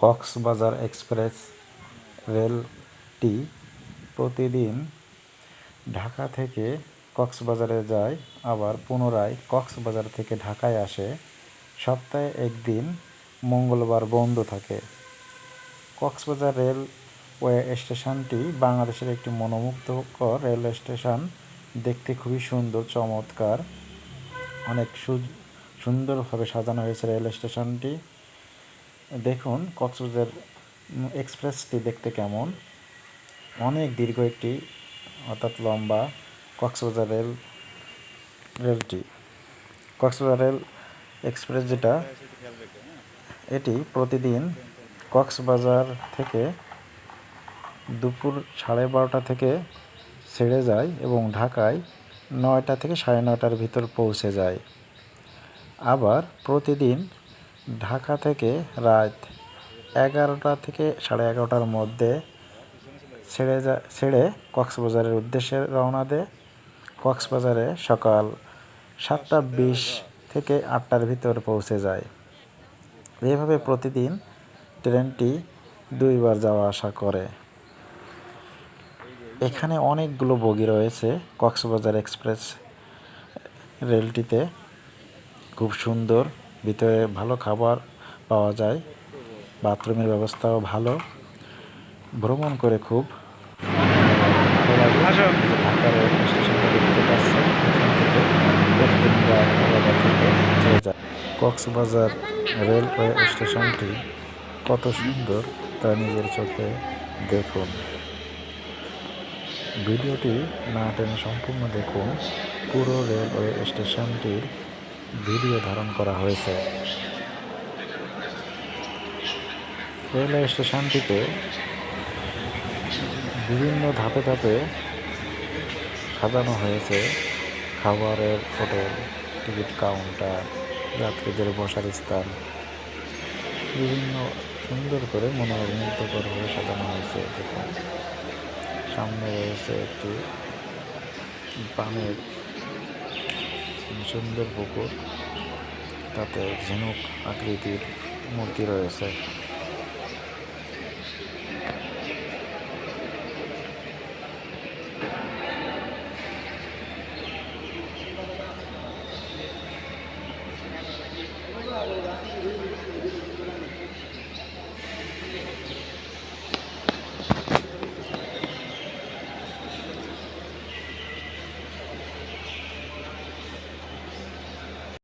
Cox's Bazar express রেলটি প্রতিদিন ঢাকা থেকে কক্সবাজারে যায়, আবার পুনরায় কক্সবাজার থেকে ঢাকায় আসে। সপ্তাহে একদিন মঙ্গলবার বন্ধ থাকে। কক্সবাজার রেলওয়ে স্টেশনটি বাংলাদেশের একটি মনোমুগ্ধকর রেল স্টেশন। দেখতে খুবই সুন্দর, চমৎকার, অনেক সুন্দরভাবে সাজানো হয়েছে রেল স্টেশনটি। দেখুন কক্সবাজার এক্সপ্রেসটি দেখতে কেমন, অনেক দীর্ঘ একটি অর্থাৎ লম্বা কক্সবাজার রেলটি। কক্সবাজার রেল এক্সপ্রেস যেটা, এটি প্রতিদিন কক্সবাজার থেকে দুপুর 12:30 থেকে ছেড়ে যায় এবং ঢাকায় 9টা থেকে 9:30টার ভিতর পৌঁছে যায়। আবার প্রতিদিন ঢাকা থেকে রাত 11টা থেকে 11:30টার মধ্যে ছেড়ে কক্সবাজারের উদ্দেশ্যে রওনা দেয়। কক্সবাজারে সকাল 7:20 থেকে 8টার ভিতর পৌঁছে যায়। এভাবে প্রতিদিন ট্রেনটি 2বার যাওয়া আসা করে। এখানে অনেকগুলো বগি রয়েছে কক্সবাজার এক্সপ্রেস রেলটিতে, খুব সুন্দর, ভিতরে ভালো খাবার পাওয়া যায়, বাথরুমের ব্যবস্থাও ভালো। ভ্রমণ করে খুব ভালো লাগে। ঢাকা রেল স্টেশনটা দেখতে পাচ্ছেন, এখান থেকে প্রতিদিন রাত 11টা থেকে ছেড়ে যায়। কক্সবাজার রেলওয়ে স্টেশনটি কত সুন্দর তা নিজের চোখে দেখুন। ভিডিওটি না টেনে সম্পূর্ণ দেখুন। পুরো রেলওয়ে স্টেশনটির ভিডিও ধারণ করা হয়েছে। রেলওয়ে স্টেশনটিতে বিভিন্ন ধাপে ধাপে সাজানো হয়েছে খাবারের হোটেল, টিকিট কাউন্টার, যাত্রীদের বসার স্থান, বিভিন্ন সুন্দর করে মনোমুগ্ধকরভাবে সাজানো হয়েছে। দেখুন সামনে রয়েছে একটি পানির সুন্দর পুকুর, তাতে ঝিনুক আকৃতির মূর্তি রয়েছে।